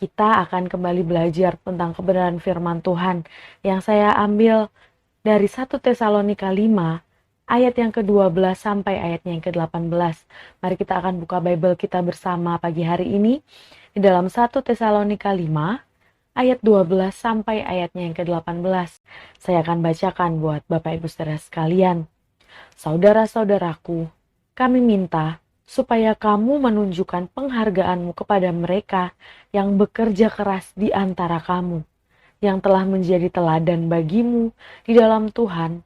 Kita akan kembali belajar tentang kebenaran firman Tuhan yang saya ambil dari 1 Tesalonika 5 ayat yang ke-12 sampai ayatnya yang ke-18. Mari kita akan buka Bible kita bersama pagi hari ini di dalam 1 Tesalonika 5 ayat 12 sampai ayatnya yang ke-18. Saya akan bacakan buat Bapak Ibu Saudara sekalian. Saudara-saudaraku, kami minta supaya kamu menunjukkan penghargaanmu kepada mereka yang bekerja keras di antara kamu, yang telah menjadi teladan bagimu di dalam Tuhan,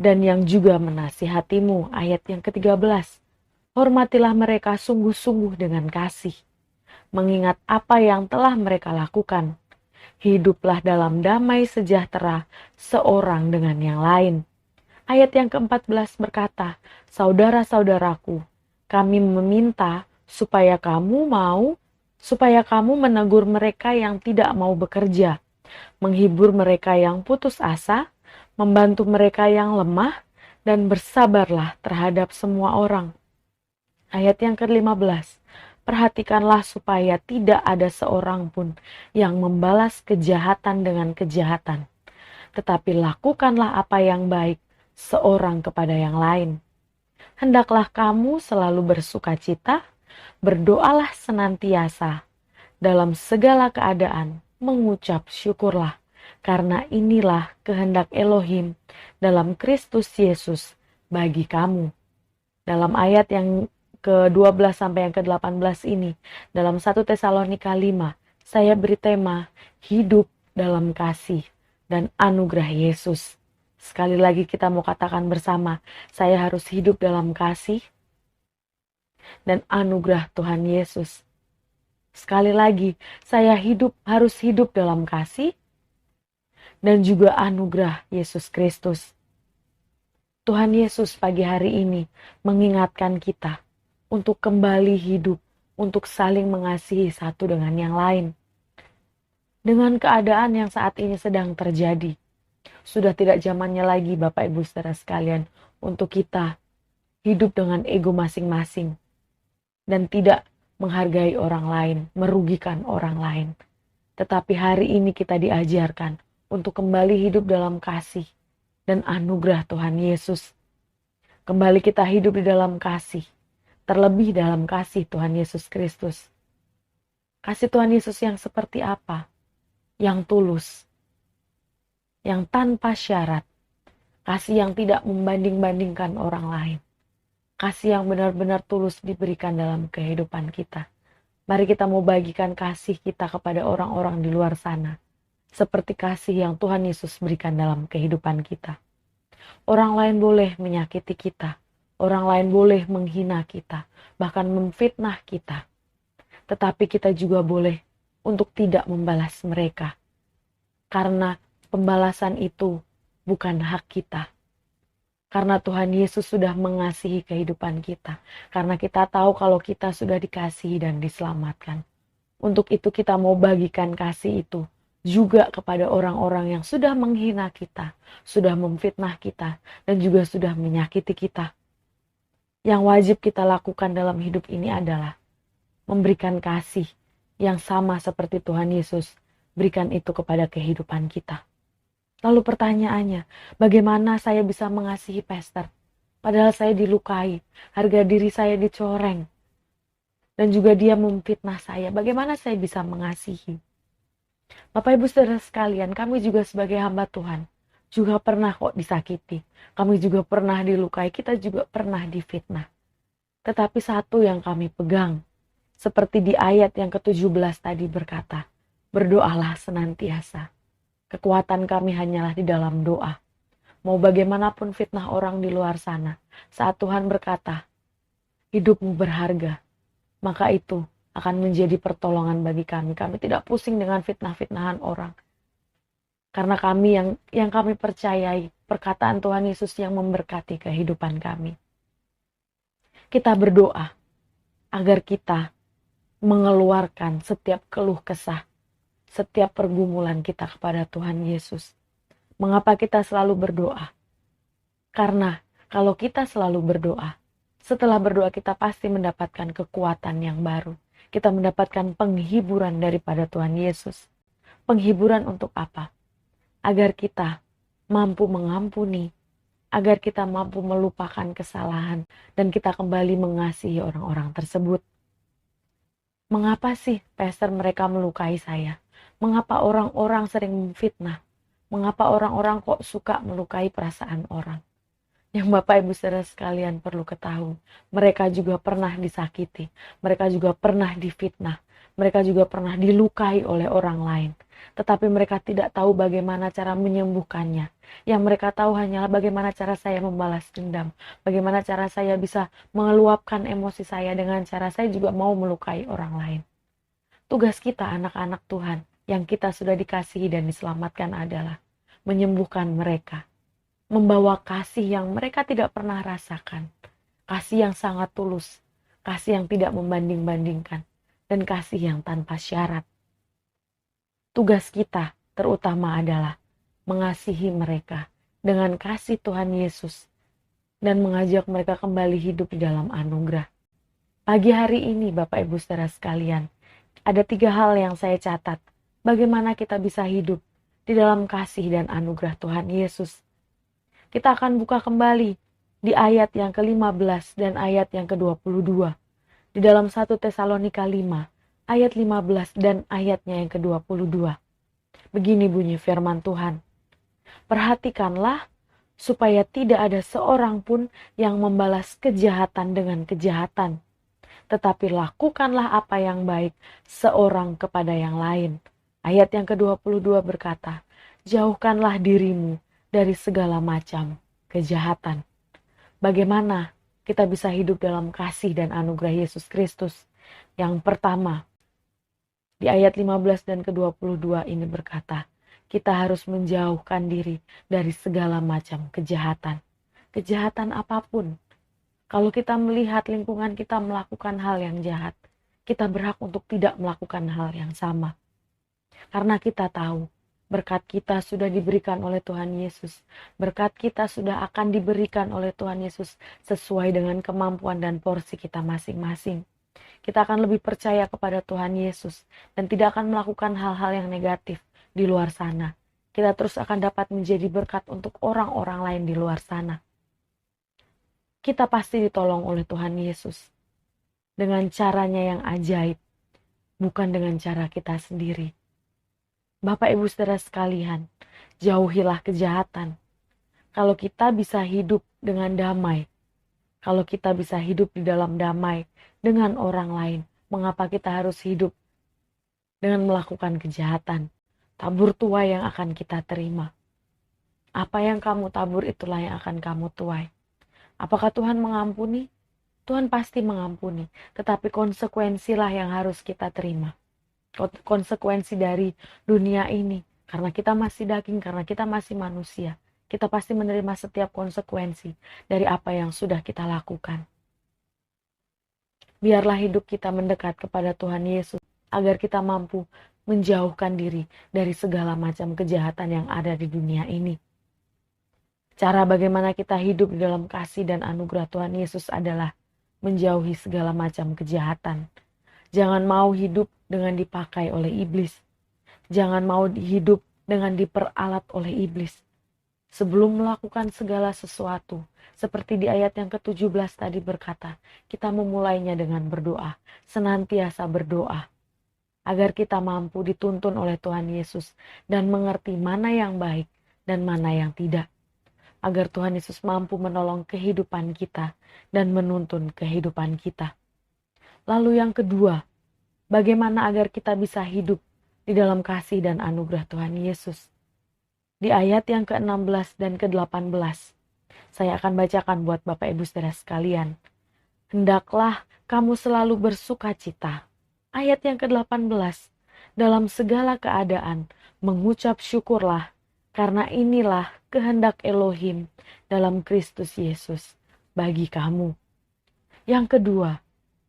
dan yang juga menasihatimu. Ayat yang ke-13. Hormatilah mereka sungguh-sungguh dengan kasih, mengingat apa yang telah mereka lakukan. Hiduplah dalam damai sejahtera seorang dengan yang lain. Ayat yang ke-14 berkata, saudara-saudaraku, kami meminta supaya kamu menegur mereka yang tidak mau bekerja, menghibur mereka yang putus asa, membantu mereka yang lemah, dan bersabarlah terhadap semua orang. Ayat yang ke-15, perhatikanlah supaya tidak ada seorang pun yang membalas kejahatan dengan kejahatan, tetapi lakukanlah apa yang baik seorang kepada yang lain. Hendaklah kamu selalu bersukacita, berdoalah senantiasa, dalam segala keadaan mengucap syukurlah, karena inilah kehendak Elohim dalam Kristus Yesus bagi kamu. Dalam ayat yang ke-12 sampai yang ke-18 ini, dalam 1 Tesalonika 5, saya beri tema hidup dalam kasih dan anugerah Yesus. Sekali lagi kita mau katakan bersama, saya harus hidup dalam kasih dan anugerah Tuhan Yesus. Sekali lagi, saya harus hidup dalam kasih dan juga anugerah Yesus Kristus. Tuhan Yesus pagi hari ini mengingatkan kita untuk kembali hidup, untuk saling mengasihi satu dengan yang lain. Dengan keadaan yang saat ini sedang terjadi, sudah tidak zamannya lagi Bapak Ibu Saudara sekalian untuk kita hidup dengan ego masing-masing dan tidak menghargai orang lain, merugikan orang lain. Tetapi hari ini kita diajarkan untuk kembali hidup dalam kasih dan anugerah Tuhan Yesus. Kembali kita hidup di dalam kasih, terlebih dalam kasih Tuhan Yesus Kristus. Kasih Tuhan Yesus yang seperti apa? Yang tulus, yang tanpa syarat, kasih yang tidak membanding-bandingkan orang lain, kasih yang benar-benar tulus diberikan dalam kehidupan kita. Mari kita mau bagikan kasih kita kepada orang-orang di luar sana, seperti kasih yang Tuhan Yesus berikan dalam kehidupan kita. Orang lain boleh menyakiti kita, orang lain boleh menghina kita, bahkan memfitnah kita, tetapi kita juga boleh untuk tidak membalas mereka, karena pembalasan itu bukan hak kita. Karena Tuhan Yesus sudah mengasihi kehidupan kita. Karena kita tahu kalau kita sudah dikasihi dan diselamatkan. Untuk itu kita mau bagikan kasih itu juga kepada orang-orang yang sudah menghina kita, sudah memfitnah kita, dan juga sudah menyakiti kita. Yang wajib kita lakukan dalam hidup ini adalah memberikan kasih yang sama seperti Tuhan Yesus berikan itu kepada kehidupan kita. Lalu pertanyaannya, bagaimana saya bisa mengasihi pastor? Padahal saya dilukai, harga diri saya dicoreng, dan juga dia memfitnah saya. Bagaimana saya bisa mengasihi? Bapak Ibu Saudara sekalian, kami juga sebagai hamba Tuhan, juga pernah kok disakiti. Kami juga pernah dilukai, kita juga pernah difitnah. Tetapi satu yang kami pegang, seperti di ayat yang ke-17 tadi berkata, berdoalah senantiasa. Kekuatan kami hanyalah di dalam doa. Mau bagaimanapun fitnah orang di luar sana, saat Tuhan berkata, hidupmu berharga, maka itu akan menjadi pertolongan bagi kami. Kami tidak pusing dengan fitnah-fitnahan orang. Karena kami yang kami percayai, perkataan Tuhan Yesus yang memberkati kehidupan kami. Kita berdoa agar kita mengeluarkan setiap keluh kesah, setiap pergumulan kita kepada Tuhan Yesus. Mengapa kita selalu berdoa? Karena kalau kita selalu berdoa, setelah berdoa kita pasti mendapatkan kekuatan yang baru. Kita mendapatkan penghiburan daripada Tuhan Yesus. Penghiburan untuk apa? Agar kita mampu mengampuni, agar kita mampu melupakan kesalahan, dan kita kembali mengasihi orang-orang tersebut. Mengapa sih, Pastor, mereka melukai saya? Mengapa orang-orang sering memfitnah? Mengapa orang-orang kok suka melukai perasaan orang? Yang Bapak Ibu Saudara sekalian perlu ketahui, mereka juga pernah disakiti, mereka juga pernah difitnah, mereka juga pernah dilukai oleh orang lain. Tetapi mereka tidak tahu bagaimana cara menyembuhkannya. Yang mereka tahu hanyalah bagaimana cara saya membalas dendam, bagaimana cara saya bisa mengeluapkan emosi saya dengan cara saya juga mau melukai orang lain. Tugas kita anak-anak Tuhan yang kita sudah dikasihi dan diselamatkan adalah menyembuhkan mereka, membawa kasih yang mereka tidak pernah rasakan, kasih yang sangat tulus, kasih yang tidak membanding-bandingkan, dan kasih yang tanpa syarat. Tugas kita terutama adalah mengasihi mereka dengan kasih Tuhan Yesus dan mengajak mereka kembali hidup di dalam anugerah. Pagi hari ini Bapak Ibu Saudara sekalian, ada 3 hal yang saya catat bagaimana kita bisa hidup di dalam kasih dan anugerah Tuhan Yesus. Kita akan buka kembali di ayat yang ke-15 dan ayat yang ke-22. Di dalam 1 Tesalonika 5, ayat 15 dan ayatnya yang ke-22. Begini bunyi firman Tuhan. Perhatikanlah supaya tidak ada seorang pun yang membalas kejahatan dengan kejahatan. Tetapi lakukanlah apa yang baik seorang kepada yang lain. Ayat yang ke-22 berkata, jauhkanlah dirimu dari segala macam kejahatan. Bagaimana kita bisa hidup dalam kasih dan anugerah Yesus Kristus? Yang pertama, di ayat 15 dan ke-22 ini berkata, kita harus menjauhkan diri dari segala macam kejahatan. Kejahatan apapun. Kalau kita melihat lingkungan kita melakukan hal yang jahat, kita berhak untuk tidak melakukan hal yang sama. Karena kita tahu, berkat kita sudah diberikan oleh Tuhan Yesus. Berkat kita sudah akan diberikan oleh Tuhan Yesus sesuai dengan kemampuan dan porsi kita masing-masing. Kita akan lebih percaya kepada Tuhan Yesus dan tidak akan melakukan hal-hal yang negatif di luar sana. Kita terus akan dapat menjadi berkat untuk orang-orang lain di luar sana. Kita pasti ditolong oleh Tuhan Yesus dengan caranya yang ajaib, bukan dengan cara kita sendiri. Bapak Ibu Saudara sekalian, jauhilah kejahatan. Kalau kita bisa hidup dengan damai, kalau kita bisa hidup di dalam damai dengan orang lain, mengapa kita harus hidup dengan melakukan kejahatan? Tabur tuai yang akan kita terima. Apa yang kamu tabur itulah yang akan kamu tuai. Apakah Tuhan mengampuni? Tuhan pasti mengampuni, tetapi konsekuensilah yang harus kita terima. Konsekuensi dari dunia ini, karena kita masih daging, karena kita masih manusia, kita pasti menerima setiap konsekuensi dari apa yang sudah kita lakukan. Biarlah hidup kita mendekat kepada Tuhan Yesus, agar kita mampu menjauhkan diri dari segala macam kejahatan yang ada di dunia ini. Cara bagaimana kita hidup di dalam kasih dan anugerah Tuhan Yesus adalah menjauhi segala macam kejahatan. Jangan mau hidup dengan dipakai oleh iblis. Jangan mau hidup dengan diperalat oleh iblis. Sebelum melakukan segala sesuatu, seperti di ayat yang ke-17 tadi berkata, kita memulainya dengan berdoa, senantiasa berdoa, agar kita mampu dituntun oleh Tuhan Yesus dan mengerti mana yang baik dan mana yang tidak. Agar Tuhan Yesus mampu menolong kehidupan kita dan menuntun kehidupan kita. Lalu yang kedua, bagaimana agar kita bisa hidup di dalam kasih dan anugerah Tuhan Yesus? Di ayat yang ke-16 dan ke-18, saya akan bacakan buat Bapak Ibu Saudara sekalian. Hendaklah kamu selalu bersukacita. Ayat yang ke-18, dalam segala keadaan mengucap syukurlah, karena inilah kehendak Elohim dalam Kristus Yesus bagi kamu. Yang kedua,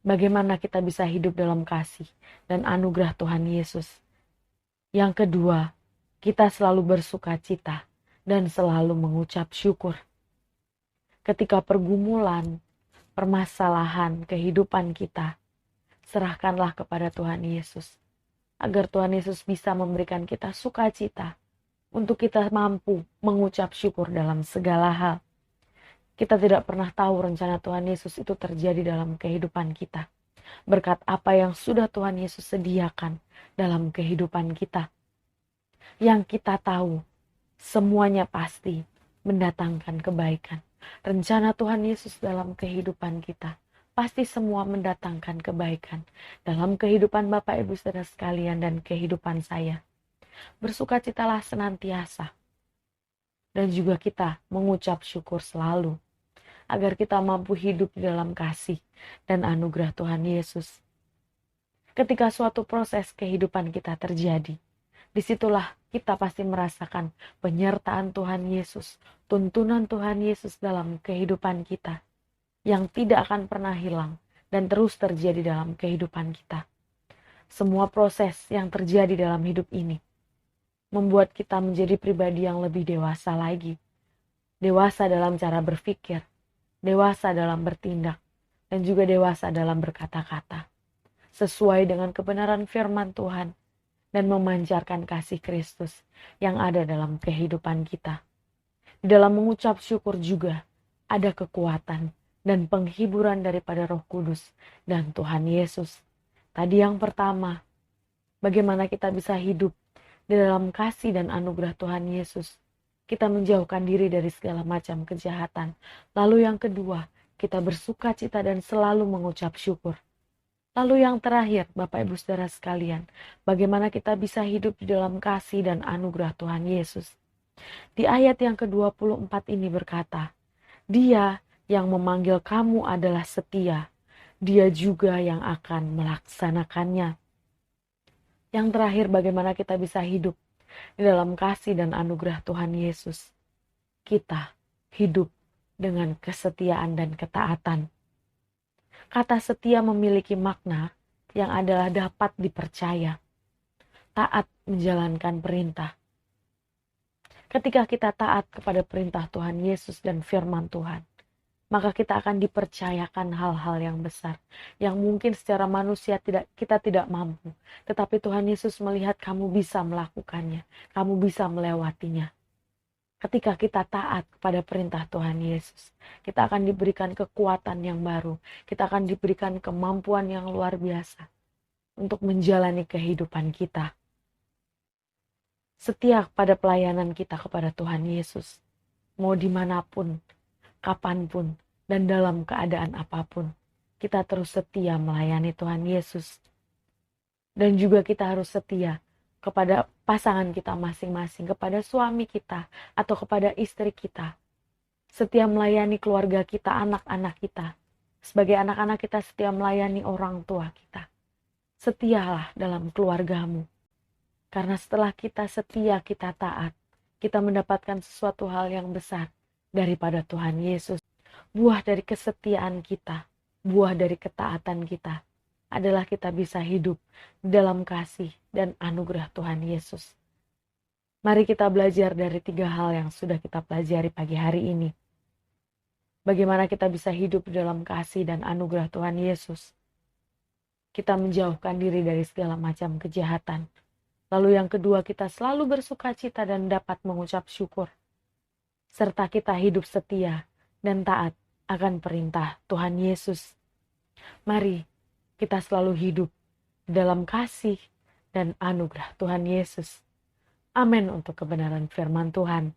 bagaimana kita bisa hidup dalam kasih dan anugerah Tuhan Yesus? Yang kedua, kita selalu bersukacita dan selalu mengucap syukur. Ketika pergumulan, permasalahan kehidupan kita serahkanlah kepada Tuhan Yesus, agar Tuhan Yesus bisa memberikan kita sukacita untuk kita mampu mengucap syukur dalam segala hal. Kita tidak pernah tahu rencana Tuhan Yesus itu terjadi dalam kehidupan kita, berkat apa yang sudah Tuhan Yesus sediakan dalam kehidupan kita. Yang kita tahu, semuanya pasti mendatangkan kebaikan. Rencana Tuhan Yesus dalam kehidupan kita pasti semua mendatangkan kebaikan dalam kehidupan Bapak Ibu Saudara sekalian dan kehidupan saya. Bersukacitalah senantiasa, dan juga kita mengucap syukur selalu, agar kita mampu hidup di dalam kasih dan anugerah Tuhan Yesus. Ketika suatu proses kehidupan kita terjadi, disitulah kita pasti merasakan penyertaan Tuhan Yesus, tuntunan Tuhan Yesus dalam kehidupan kita, yang tidak akan pernah hilang dan terus terjadi dalam kehidupan kita. Semua proses yang terjadi dalam hidup ini membuat kita menjadi pribadi yang lebih dewasa lagi. Dewasa dalam cara berpikir, dewasa dalam bertindak, dan juga dewasa dalam berkata-kata, sesuai dengan kebenaran firman Tuhan, dan memancarkan kasih Kristus yang ada dalam kehidupan kita. Di dalam mengucap syukur juga ada kekuatan dan penghiburan daripada Roh Kudus dan Tuhan Yesus. Tadi yang pertama, bagaimana kita bisa hidup di dalam kasih dan anugerah Tuhan Yesus. Kita menjauhkan diri dari segala macam kejahatan. Lalu yang kedua, kita bersukacita dan selalu mengucap syukur. Lalu yang terakhir, Bapak Ibu Saudara sekalian, bagaimana kita bisa hidup di dalam kasih dan anugerah Tuhan Yesus. Di ayat yang ke-24 ini berkata, Dia yang memanggil kamu adalah setia, Dia juga yang akan melaksanakannya. Yang terakhir, bagaimana kita bisa hidup di dalam kasih dan anugerah Tuhan Yesus. Kita hidup dengan kesetiaan dan ketaatan. Kata setia memiliki makna yang adalah dapat dipercaya, taat menjalankan perintah. Ketika kita taat kepada perintah Tuhan Yesus dan firman Tuhan, maka kita akan dipercayakan hal-hal yang besar, yang mungkin secara manusia kita tidak mampu. Tetapi Tuhan Yesus melihat kamu bisa melakukannya, kamu bisa melewatinya. Ketika kita taat kepada perintah Tuhan Yesus, kita akan diberikan kekuatan yang baru, kita akan diberikan kemampuan yang luar biasa untuk menjalani kehidupan kita. Setia pada pelayanan kita kepada Tuhan Yesus, mau dimanapun, kapanpun, dan dalam keadaan apapun, kita terus setia melayani Tuhan Yesus. Dan juga kita harus setia kepada pasangan kita masing-masing, kepada suami kita, atau kepada istri kita. Setia melayani keluarga kita, anak-anak kita. Sebagai anak-anak kita setia melayani orang tua kita. Setialah dalam keluargamu. Karena setelah kita setia, kita taat, kita mendapatkan sesuatu hal yang besar daripada Tuhan Yesus. Buah dari kesetiaan kita, buah dari ketaatan kita adalah kita bisa hidup dalam kasih dan anugerah Tuhan Yesus. Mari kita belajar dari 3 hal yang sudah kita pelajari pagi hari ini. Bagaimana kita bisa hidup dalam kasih dan anugerah Tuhan Yesus. Kita menjauhkan diri dari segala macam kejahatan. Lalu yang kedua, kita selalu bersukacita dan dapat mengucap syukur. Serta kita hidup setia dan taat akan perintah Tuhan Yesus. Mari kita selalu hidup dalam kasih dan anugerah Tuhan Yesus. Amin untuk kebenaran firman Tuhan.